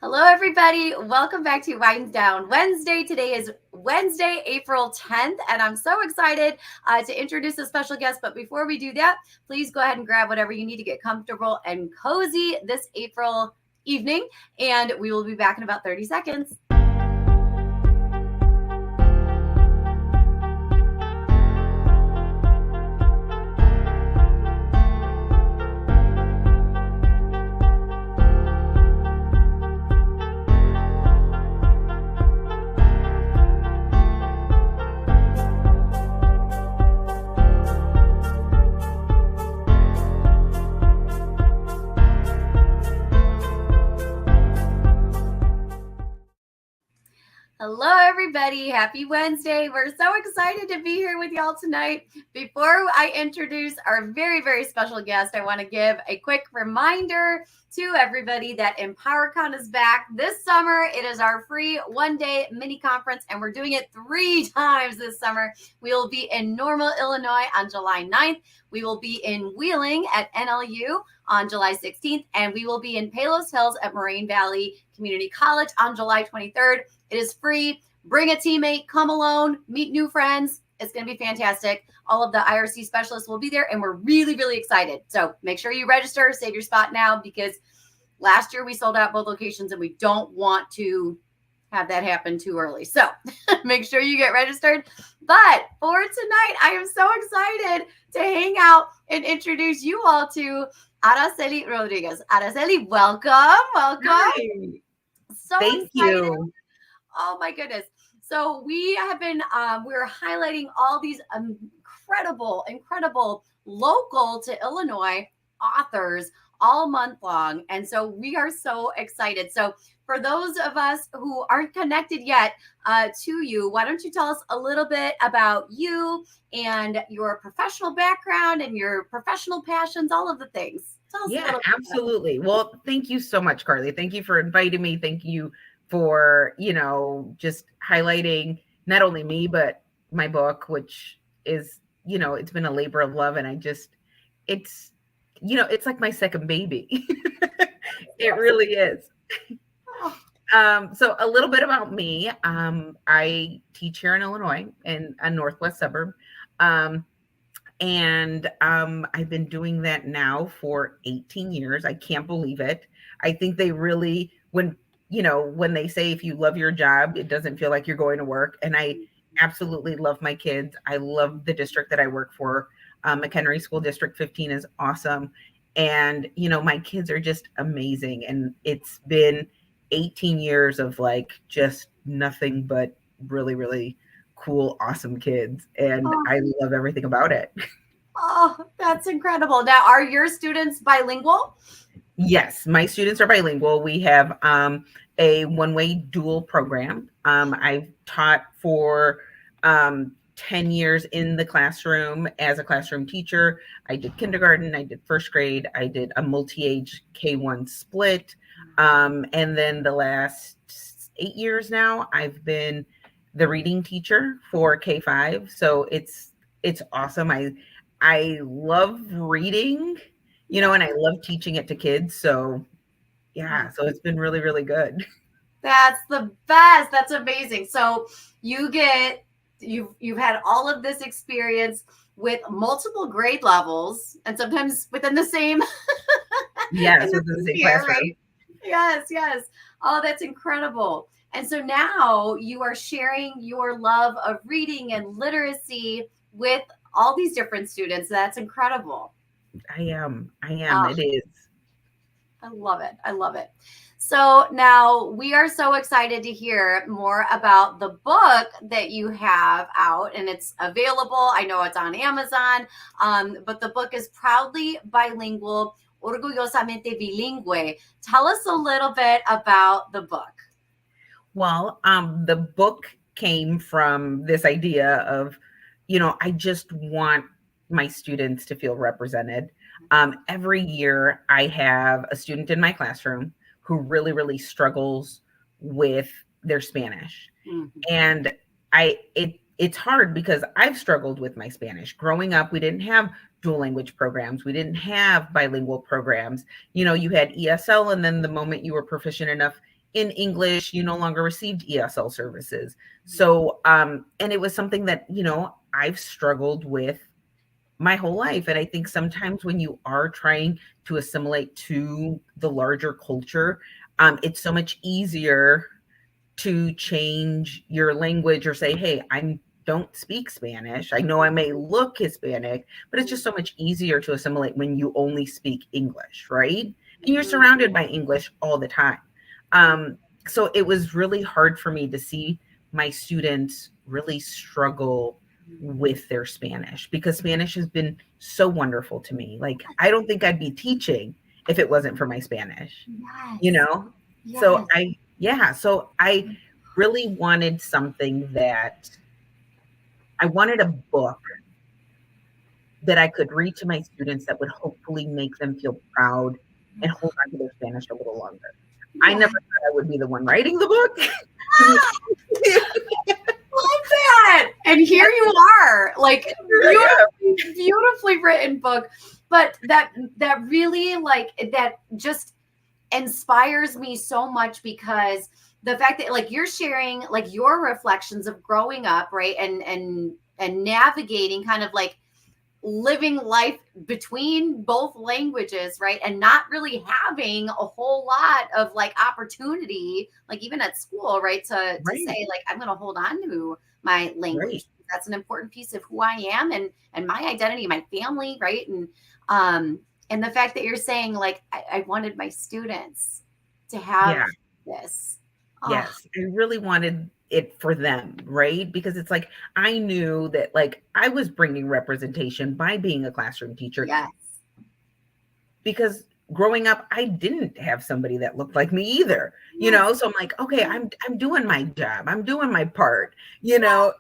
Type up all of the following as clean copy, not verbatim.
Hello, everybody. Welcome back to Winds Down Wednesday. Today is Wednesday, April 10th, and I'm so excited to introduce a special guest. But before we do that, please go ahead and grab whatever you need to get comfortable and cozy this April evening, and we will be back in about 30 seconds. Hello, everybody. Happy Wednesday. We're so excited to be here with y'all tonight. Before I introduce our very, very special guest, I want to give a quick reminder to everybody that EmpowerCon is back this summer. It is our free one-day mini conference, and we're doing it 3 times this summer. We will be in Normal, Illinois on July 9th. We will be in Wheeling at NLU on July 16th, and we will be in Palos Hills at Moraine Valley Community College on July 23rd. It is free. Bring a teammate, come alone, meet new friends. It's going to be fantastic. All of the IRC specialists will be there, and we're really, really excited. So make sure you register, save your spot now, because last year we sold out both locations, and we don't want to have that happen too early. So make sure you get registered. But for tonight, I am so excited to hang out and introduce you all to Araseli Rodriguez. Araseli, welcome. Hi. So Thank excited. you. Oh my goodness. So we have been, we're highlighting all these incredible local to Illinois authors all month long. And so we are so excited. So for those of us who aren't connected yet to you, why don't you tell us a little bit about you and your professional background and your professional passions, all of the things. Tell us a little bit absolutely. Well, thank you so much, Carly. Thank you for inviting me. Thank you for, just highlighting not only me, but my book, which is, it's been a labor of love. And it's like my second baby. It really is. So a little bit about me. I teach here in Illinois in a northwest suburb. And I've been doing that now for 18 years. I can't believe it. I think they really, when they say if you love your job, it doesn't feel like you're going to work. And I absolutely love my kids. I love the district that I work for. McHenry School District 15 is awesome. And, my kids are just amazing. And it's been 18 years of just nothing but really, really cool, awesome kids. And I love everything about it. Oh, that's incredible. Now, are your students bilingual? Yes, my students are bilingual. We have a one-way dual program. I've taught for 10 years in the classroom as a classroom teacher. I did kindergarten, I did first grade, I did a multi-age K-1 split. And then the last 8 years now, I've been the reading teacher for K-5. So it's awesome. I love reading, and I love teaching it to kids. So yeah, so it's been really, really good. That's the best. That's amazing. So you've had all of this experience with multiple grade levels and sometimes within the same within the same classroom. Right? Yes. Oh, that's incredible. And so now you are sharing your love of reading and literacy with all these different students. That's incredible. I am. It is. I love it. So now we are so excited to hear more about the book that you have out, and it's available. I know it's on Amazon, but the book is Proudly Bilingual, Orgullosamente Bilingüe. Tell us a little bit about the book. Well, the book came from this idea of, I just want my students to feel represented. Every year I have a student in my classroom who really, really struggles with their Spanish. Mm-hmm. And it's hard because I've struggled with my Spanish. Growing up, we didn't have dual language programs. We didn't have bilingual programs. You had ESL, and then the moment you were proficient enough in English, you no longer received ESL services. So, and it was something that, I've struggled with my whole life. And I think sometimes when you are trying to assimilate to the larger culture, it's so much easier to change your language or say, hey, I don't speak Spanish. I know I may look Hispanic, but it's just so much easier to assimilate when you only speak English, right? And you're surrounded by English all the time. So it was really hard for me to see my students really struggle with their Spanish, because Spanish has been so wonderful to me. Like, I don't think I'd be teaching if it wasn't for my Spanish, Yes. Yes. So I really wanted something that I wanted a book that I could read to my students that would hopefully make them feel proud and hold on to their Spanish a little longer. Yeah. I never thought I would be the one writing the book. Love that. And here you are, like, beautifully written book. But that really, like, that just inspires me so much, because the fact that, like, you're sharing, like, your reflections of growing up, right, and navigating kind of like living life between both languages, right, and not really having a whole lot of like opportunity, like even at school, right, to say, like, I'm going to hold on to my language. Right. That's an important piece of who I am and my identity, my family, right, and the fact that you're saying, like, I wanted my students to have this. Yes, I really wanted it for them, right? Because it's like, I knew that, like, I was bringing representation by being a classroom teacher. Yes. Because growing up, I didn't have somebody that looked like me either, so I'm like, okay, I'm doing my job. I'm doing my part, and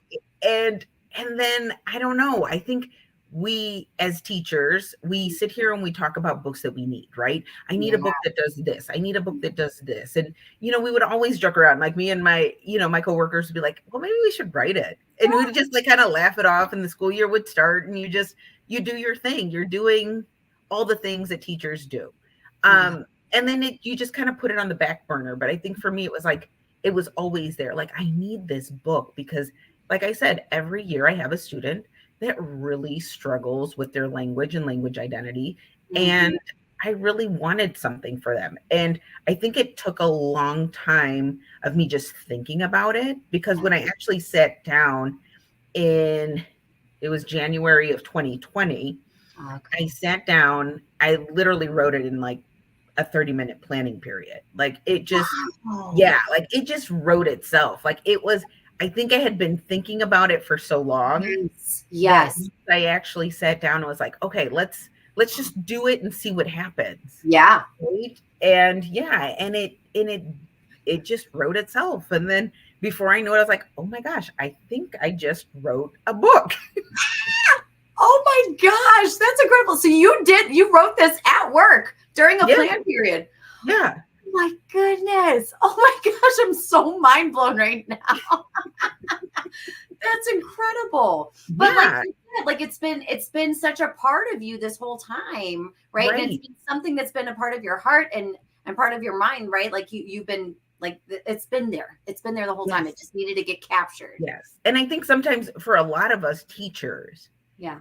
then I don't know. I think we as teachers, we sit here and we talk about books that we need, right? I need a book that does this. I need a book that does this. And, we would always joke around, like me and my, my coworkers would be like, well, maybe we should write it. And we'd just like kind of laugh it off, and the school year would start, and you do your thing. You're doing all the things that teachers do. And then you just kind of put it on the back burner. But I think for me, it was like, it was always there. Like, I need this book because, like I said, every year I have a student that really struggles with their language and language identity. And I really wanted something for them. And I think it took a long time of me just thinking about it, because when I actually sat down it was January of 2020, I sat down, I literally wrote it in like a 30-minute planning period. Like, it just, like it just wrote itself. Like, it was, I think I had been thinking about it for so long. Yes. I actually sat down and was like, okay, let's just do it and see what happens. Yeah. Right? And it just wrote itself. And then before I knew it, I was like, oh my gosh, I think I just wrote a book. Oh my gosh, that's incredible. So you wrote this at work during a plan period. Yeah. Oh my goodness. Oh my gosh, I'm so mind blown right now. That's incredible. But like you said, like, it's been such a part of you this whole time, right? And it's been something that's been a part of your heart and part of your mind, right? Like, you've been, like, it's been there. It's been there the whole time. It just needed to get captured. Yes. And I think sometimes for a lot of us teachers,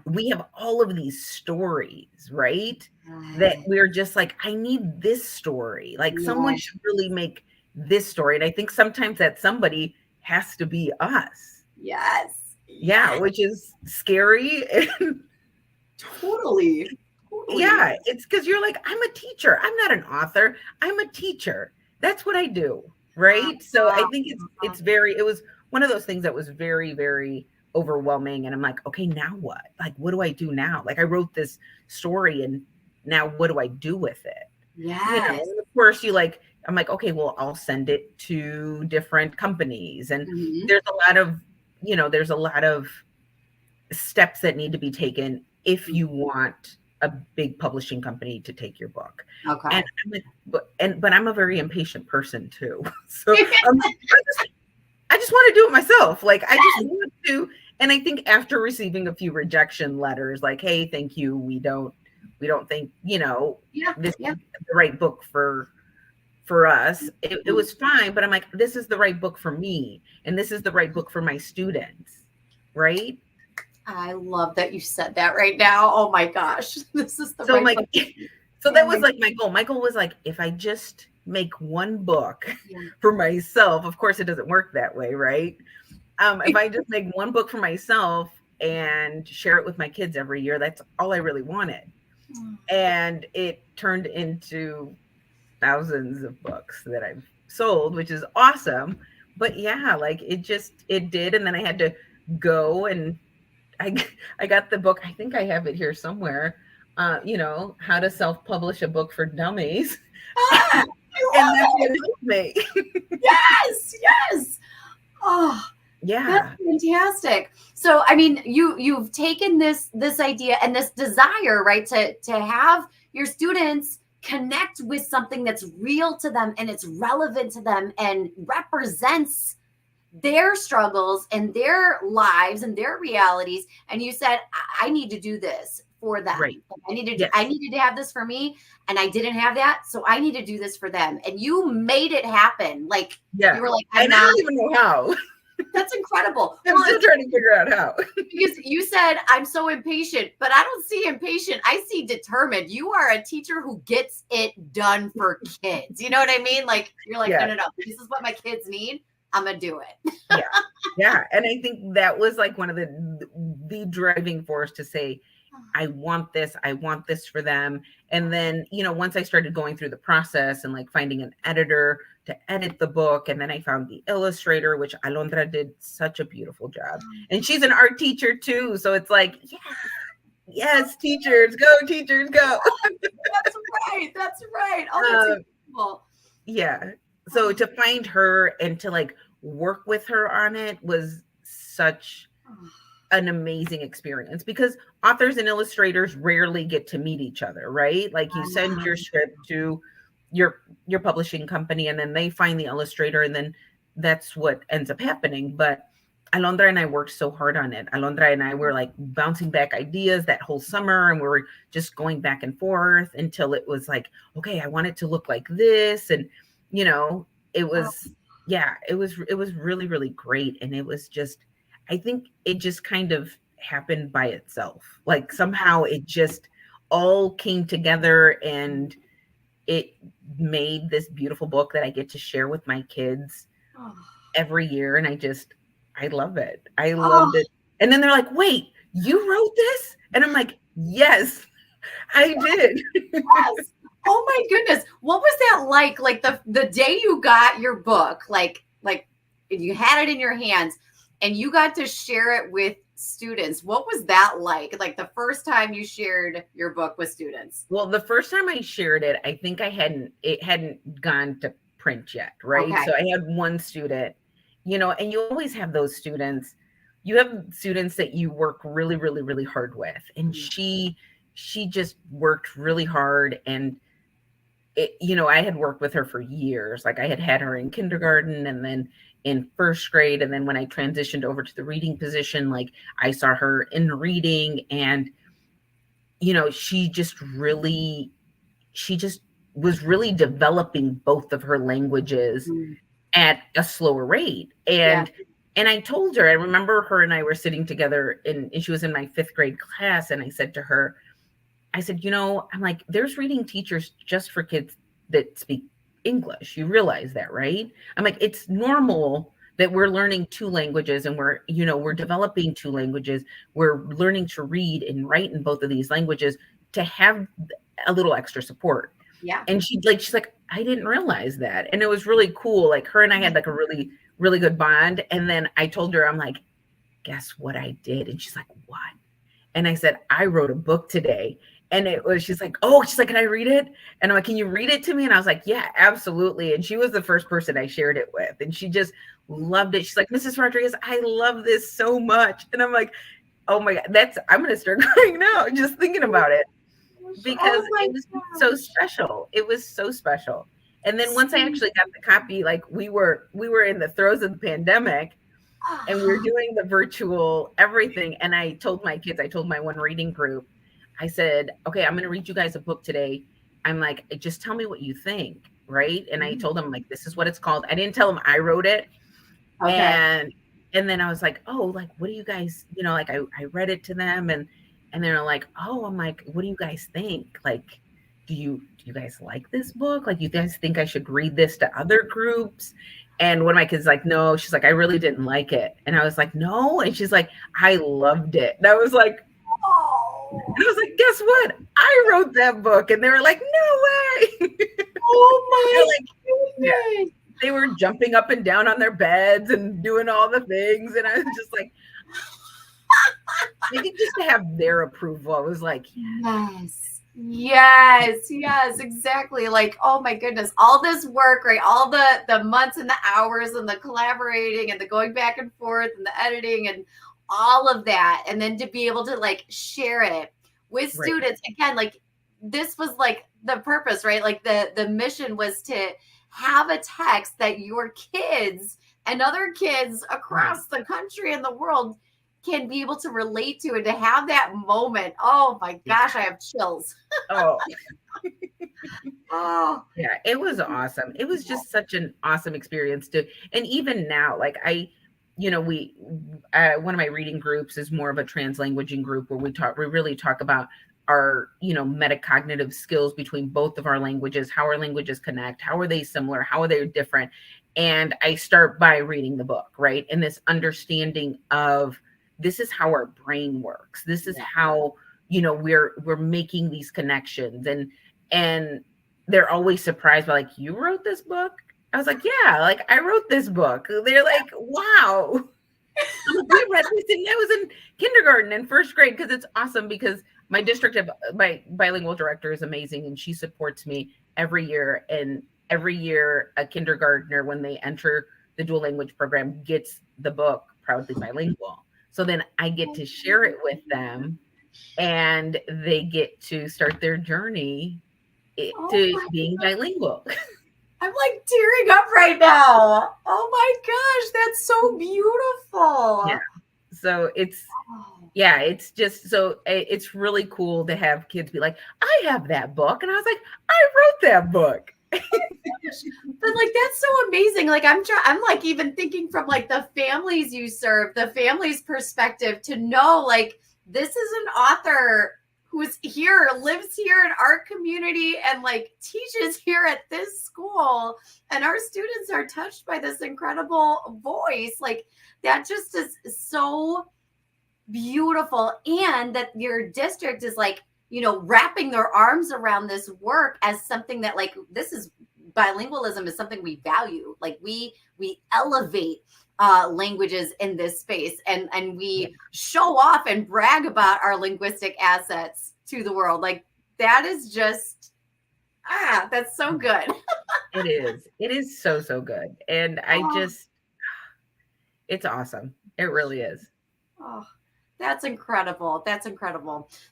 we have all of these stories, right? That we're just like, I need this story. Like, someone should really make this story. And I think sometimes that somebody has to be us. Yes. Yeah, which is scary. Totally. Yeah, it's because you're like, I'm a teacher. I'm not an author. I'm a teacher. That's what I do, right? So I think it was one of those things that was very, very overwhelming. And I'm like, okay, now what? Like, what do I do now? Like, I wrote this story, and now what do I do with it? Yes. And of course, I'm like, okay, well, I'll send it to different companies. And there's a lot of steps that need to be taken if you want a big publishing company to take your book. Okay. And I'm like, but I'm a very impatient person too. So I just want to do it myself. Like, I just want to. And I think after receiving a few rejection letters, like, hey, thank you, we don't think, this is the right book for for us. It was fine, but I'm like, this is the right book for me, and this is the right book for my students, right? I love that you said that right now. Oh my gosh, this is the So I'm right like, book. so that was like my goal. My goal was like, if I just make one book for myself, of course it doesn't work that way, right? If I just make one book for myself and share it with my kids every year, that's all I really wanted. And it turned into thousands of books that I've sold, which is awesome. But yeah, like it did. And then I had to go and I got the book. I think I have it here somewhere. How to self-publish a book for dummies. Ah, And that's what helped me. Yes. Oh, Yeah. that's fantastic. So, I mean, you've taken this idea and this desire, right, to have your students connect with something that's real to them and it's relevant to them and represents their struggles and their lives and their realities. And you said, I need to do this for them. Right. I needed to have this for me, and I didn't have that, so I need to do this for them. And you made it happen. Like, you were like, I don't even know how. That's incredible. I'm still trying to figure out how. Because you said, I'm so impatient, but I don't see impatient. I see determined. You are a teacher who gets it done for kids. You know what I mean? Like, you're like, no. This is what my kids need. I'm going to do it. Yeah. And I think that was like one of the driving force to say, I want this for them. And then, once I started going through the process and like finding an editor to edit the book, and then I found the illustrator, which Alondra did such a beautiful job. And she's an art teacher too. So it's like, yes, teachers, go. That's right. Oh, that's incredible. Yeah. So to find her and to like work with her on it was such an amazing experience, because authors and illustrators rarely get to meet each other, right? Like you send your script to your publishing company, and then they find the illustrator, and then that's what ends up happening. But Alondra and I worked so hard on it. Alondra and I were like bouncing back ideas that whole summer, and we were just going back and forth until it was like, okay, I want it to look like this. And, it was, it was really, really great. And it was just, I think it just kind of happened by itself. Like somehow it just all came together and it made this beautiful book that I get to share with my kids every year. And I love it. I loved it. And then they're like, wait, you wrote this? And I'm like, yes, I did. Yes. Oh my goodness. What was that like? Like the day you got your book, like you had it in your hands and you got to share it with students. What was that like? Like the first time you shared your book with students? Well, the first time I shared it, I think it hadn't gone to print yet. Right. Okay. So I had one student, and you always have those students. You have students that you work really, really, really hard with. And she just worked really hard. And I had worked with her for years. Like I had her in kindergarten and then in first grade. And then when I transitioned over to the reading position, like I saw her in reading, and, she just was really developing both of her languages at a slower rate. And I told her, I remember her and I were sitting together and she was in my 5th grade class. And I said to her, I'm like, there's reading teachers just for kids that speak English. You realize that, right? I'm like, it's normal that we're learning 2 languages and we're developing 2 languages. We're learning to read and write in both of these languages to have a little extra support. Yeah. And she's like, I didn't realize that. And it was really cool. Like her and I had like a really, really good bond. And then I told her, I'm like, guess what I did? And she's like, what? And I said, I wrote a book today. And she's like, can I read it? And I'm like, can you read it to me? And I was like, yeah, absolutely. And she was the first person I shared it with. And she just loved it. She's like, Mrs. Rodriguez, I love this so much. And I'm like, oh my God, I'm going to start crying now just thinking about it, because it was so special. It was so special. And then once I actually got the copy, like we were in the throes of the pandemic and we were doing the virtual everything. And I told my kids, I told my one reading group, I said, okay, I'm going to read you guys a book today. I'm like, just tell me what you think. right? And I told him, like, this is what it's called. I didn't tell him I wrote it. Okay. And then I was like, oh, like, what do you guys, like I read it to them, and they're like, oh, I'm like, what do you guys think? Like, do you guys like this book? Like, you guys think I should read this to other groups? And one of my kids like, no, she's like, I really didn't like it. And I was like, no. And she's like, I loved it. And I was like, guess what? I wrote that book. And they were like, no way. Oh my like, yeah. They were jumping up and down on their beds and doing all the things. And I was just like, I think just to have their approval, I was like, yes, exactly. Like, oh my goodness, all this work, right? All the months and the hours and the collaborating and the going back and forth and the editing and all of that. And then to be able to like share it with students again, like this was like the purpose, right? Like the mission was to have a text that your kids and other kids across the country and the world can be able to relate to, and to have that moment. Oh my gosh, I have chills. Oh yeah, it was awesome. It was just such an awesome experience and even now, like we one of my reading groups is more of a translanguaging group where we really talk about our, metacognitive skills between both of our languages, how our languages connect, how are they similar, how are they different. And I start by reading the book, right? And this understanding of this is how our brain works. This is how, we're making these connections. And they're always surprised by like, you wrote this book? I was like, yeah, like I wrote this book. They're like, wow. We read this and I was in kindergarten and first grade, because it's awesome, because my district of my bilingual director is amazing, and she supports me every year. And every year a kindergartner, when they enter the dual language program, gets the book Proudly Bilingual. So then I get to share it with them, and they get to start their journey to being bilingual. I'm like tearing up right now. Oh my gosh, that's so beautiful. Yeah. So it's just, so it's really cool to have kids be like, I have that book. And I was like, I wrote that book. But like, that's so amazing. Like I'm like even thinking from like the families you serve, the family's perspective, to know like this is an author who's here, lives here in our community, and like teaches here at this school, and our students are touched by this incredible voice. Like that just is so beautiful. And that your district is like, wrapping their arms around this work as something that like, this is bilingualism is something we value. Like we elevate languages in this space, and we show off and brag about our linguistic assets to the world. Like that is just that's so good. It is so good. And it's awesome. It really is. That's incredible.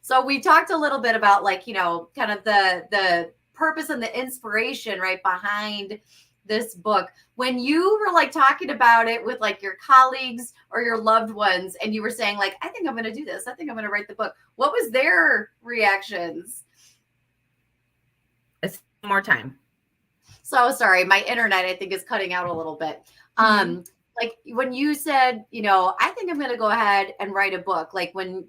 So we talked a little bit about like, kind of the purpose and the inspiration right behind this book. When you were like talking about it with like your colleagues or your loved ones, and you were saying like, I think I'm going to do this, I think I'm going to write the book, what was their reactions? It's more time. So sorry, my internet I think is cutting out a little bit. Like when you said, I think I'm going to go ahead and write a book, like when,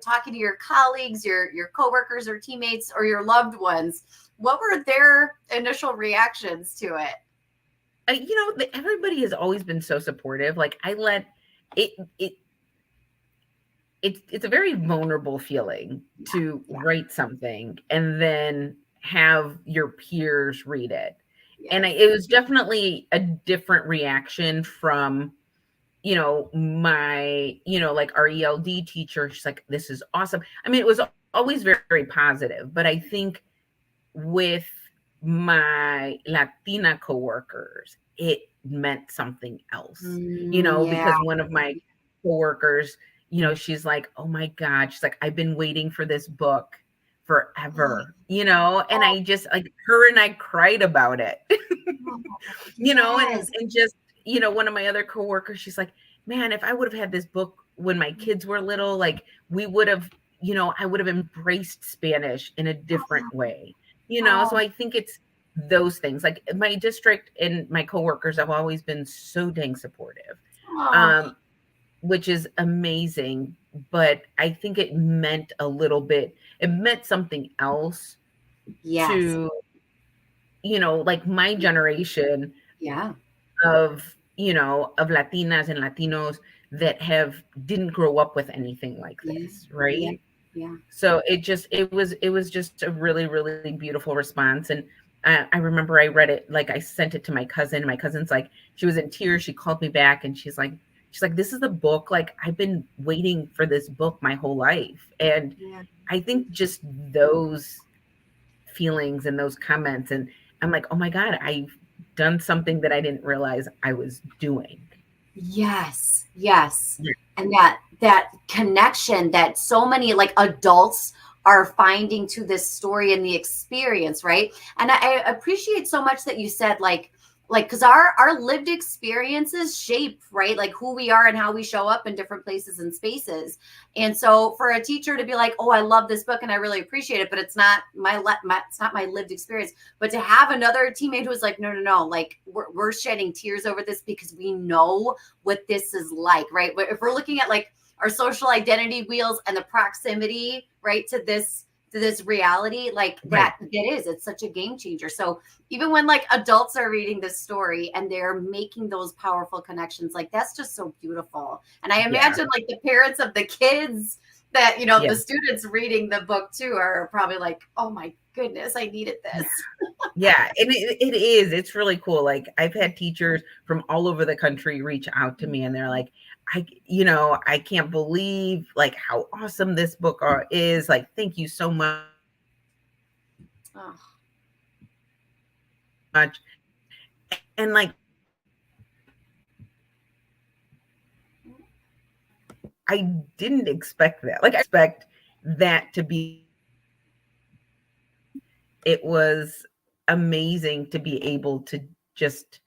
talking to your colleagues, your coworkers or teammates or your loved ones, what were their initial reactions to it? Everybody has always been so supportive. Like I let it's a very vulnerable feeling to write something and then have your peers read it. And it was definitely a different reaction from, my, like our ELD teacher. She's like, this is awesome. I mean, it was always very, very positive. But I think with my Latina coworkers, it meant something else, because one of my coworkers, she's like, oh my God, she's like, I've been waiting for this book forever, and I just like her and I cried about it, and just, one of my other coworkers, she's like, man, if I would have had this book when my kids were little, like we would have, I would have embraced Spanish in a different way, so I think those things. Like my district and my coworkers have always been so dang supportive, Oh, um, which is amazing. But I think it meant a little bit, it meant something else yes. to, like my generation Yeah. of Latinas and Latinos that didn't grow up with anything like Yeah. this, Yeah. right? Yeah. So it was just a really, really beautiful response. And I remember I read it, like I sent it to my cousin. My cousin's like, she was in tears. She called me back and she's like, this is the book. Like I've been waiting for this book my whole life. And Yeah. I think just those feelings and those comments, and I'm like, oh my God, I've done something that I didn't realize I was doing. Yes, yes. Yeah. And that connection that so many like adults are finding to this story and the experience, right? And I appreciate so much that you said like because our lived experiences shape, right, like who we are and how we show up in different places and spaces. And so for a teacher to be like, oh, I love this book and I really appreciate it, but it's not it's not my lived experience. But to have another teammate who's like, no, no, no, like we're shedding tears over this because we know what this is like, right? But if we're looking at like our social identity wheels and the proximity, right, to this reality, like Right. it's such a game changer. So even when like adults are reading this story and they're making those powerful connections, like that's just so beautiful. And I Yeah. imagine like the parents of the kids that, Yeah. the students reading the book too are probably like, oh my goodness, I needed Yeah. this. Yeah, and it is. It's really cool. Like I've had teachers from all over the country reach out to me, and they're like, I can't believe like how awesome this book is. Like, thank you so Oh, much. And like, I didn't expect that. Like, I expect that to be. It was amazing to be able to just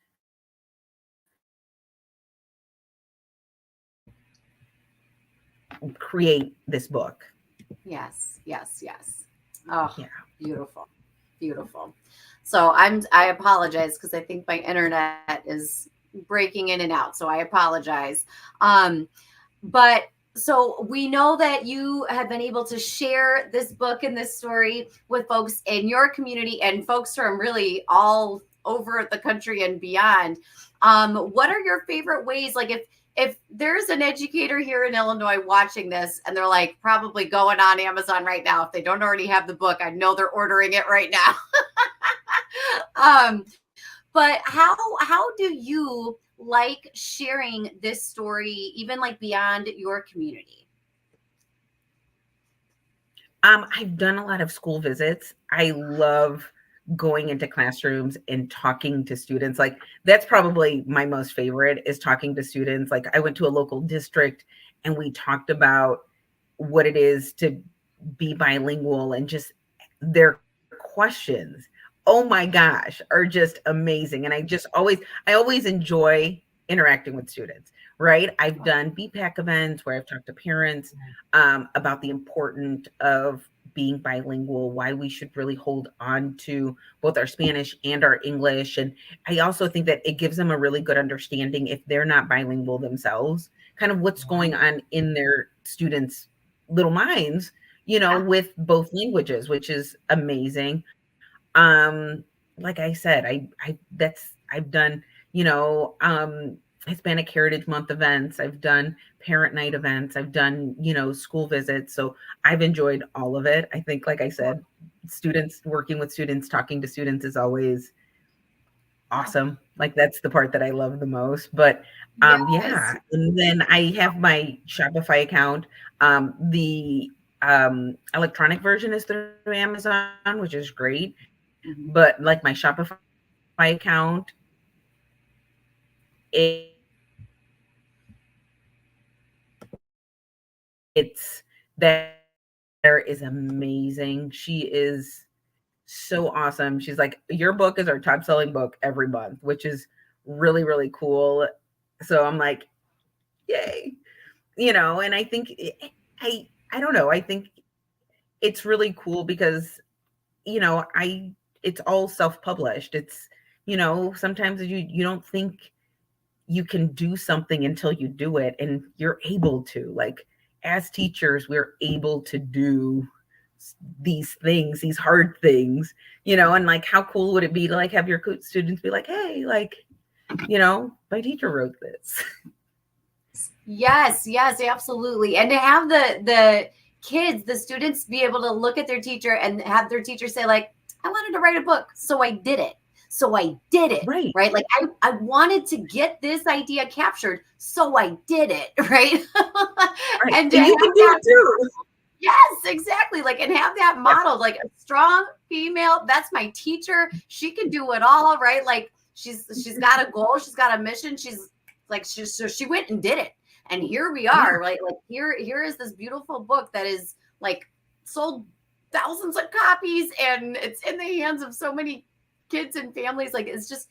create this book. yes, yes, yes. Oh, Yeah. beautiful, beautiful. So I apologize because I think my internet is breaking in and out. So I apologize. Um, but so we know that you have been able to share this book and this story with folks in your community and folks from really all over the country and beyond. What are your favorite ways? Like if there's an educator here in Illinois watching this and they're like probably going on Amazon right now, if they don't already have the book, I know they're ordering it right now. But how do you like sharing this story, even like beyond your community? I've done a lot of school visits. I love going into classrooms and talking to students. Like that's probably my most favorite is talking to students. Like I went to a local district and we talked about what it is to be bilingual and just their questions. Oh my gosh, are just amazing. And I always enjoy interacting with students, right? I've done BPAC events where I've talked to parents about the importance of being bilingual, why we should really hold on to both our Spanish and our English. And I also think that it gives them a really good understanding if they're not bilingual themselves, kind of what's going on in their students' little minds, Yeah. with both languages, which is amazing. Um, like I said, I've done, Hispanic Heritage Month events. I've done parent night events. I've done, school visits. So I've enjoyed all of it. I think, like I said, students working with students, talking to students is always awesome. Like that's the part that I love the most. But Yes. yeah. And then I have my Shopify account. The electronic version is through Amazon, which is great. But Mhm. like my Shopify account, it's that there is amazing. She is so awesome. She's like, your book is our top selling book every month, which is really, really cool. So I'm like, yay. And I think I don't know. I think it's really cool because, I it's all self-published. It's, sometimes you don't think you can do something until you do it, and you're able to. Like, as teachers, we're able to do these things, these hard things, and like, how cool would it be to like have your students be like, hey, like, my teacher wrote this. Yes, absolutely. And to have the kids, the students be able to look at their teacher and have their teacher say, like, I wanted to write a book, so I did it. Right? Like, I wanted to get this idea captured, so I did it, right? Right. And you can do it too. Yes, exactly. Like, and have that modeled, like a strong female. That's my teacher. She can do it all, right? Like, she's got a goal, she's got a mission. She's like, so she went and did it. And here we are, right? Like, here is this beautiful book that is like sold thousands of copies, and it's in the hands of so many kids and families. Like, it's just,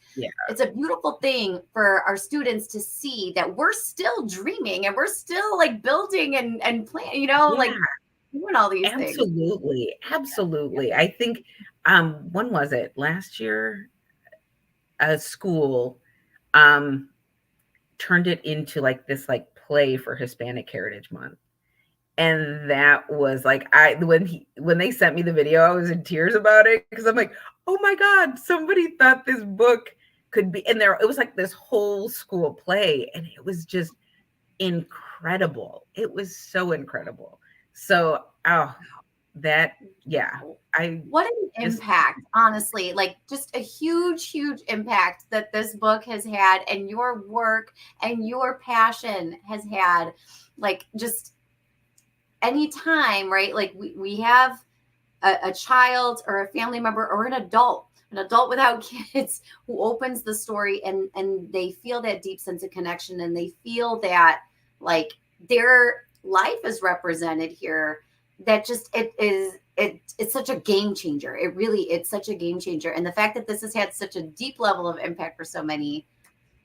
it's a beautiful thing for our students to see that we're still dreaming and we're still like building and planning, like doing all these things. Absolutely. I think, when was it? Last year, a school turned it into like this like play for Hispanic Heritage Month. And that was like, when they sent me the video, I was in tears about it, because I'm like, oh my God, somebody thought this book could be in there. It was like this whole school play, and it was just incredible. It was so incredible. So, what an impact, honestly, like just a huge, huge impact that this book has had, and your work and your passion has had. Like, just anytime, right? Like, we have a child or a family member or an adult without kids who opens the story, and they feel that deep sense of connection, and they feel that like their life is represented here. That just, it's such a game changer. It's such a game changer. And the fact that this has had such a deep level of impact for so many,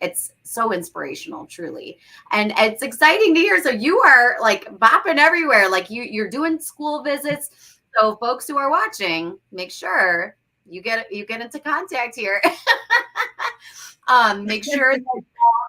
it's so inspirational, truly. And it's exciting to hear. So you are like bopping everywhere. Like, you're doing school visits. So folks who are watching, make sure you get into contact here. Make sure that you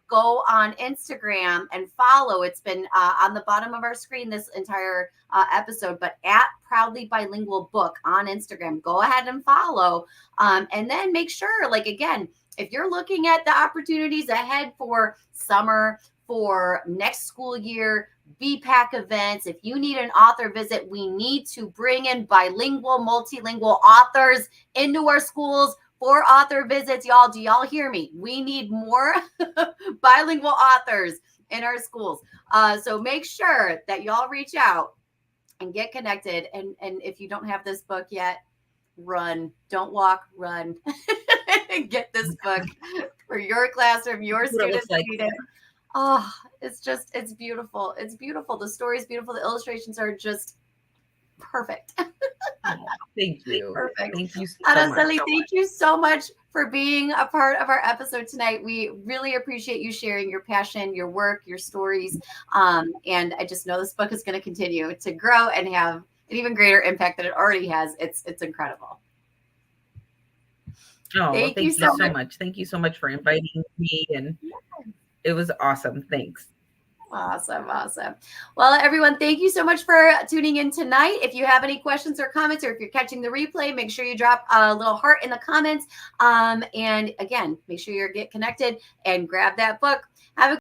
go on Instagram and follow. It's been on the bottom of our screen this entire episode, but at Proudly Bilingual Book on Instagram. Go ahead and follow. And then make sure, like, again, if you're looking at the opportunities ahead for summer, for next school year, BPAC events, if you need an author visit, we need to bring in bilingual, multilingual authors into our schools for author visits. Y'all, do y'all hear me? We need more bilingual authors in our schools. So make sure that y'all reach out and get connected. And if you don't have this book yet, run. Don't walk, run. Get this book for your classroom, your students. Oh, it's beautiful. It's beautiful. The story is beautiful. The illustrations are just perfect. Thank you. Perfect. Thank you so Araseli, much. Thank you so much for being a part of our episode tonight. We really appreciate you sharing your passion, your work, your stories. And I just know this book is going to continue to grow and have an even greater impact than it already has. It's incredible. Oh, thank you so much. Thank you so much for inviting me, and it was awesome. Thanks. Awesome. Well, everyone, thank you so much for tuning in tonight. If you have any questions or comments, or if you're catching the replay, make sure you drop a little heart in the comments. And again, make sure you get connected and grab that book. Have a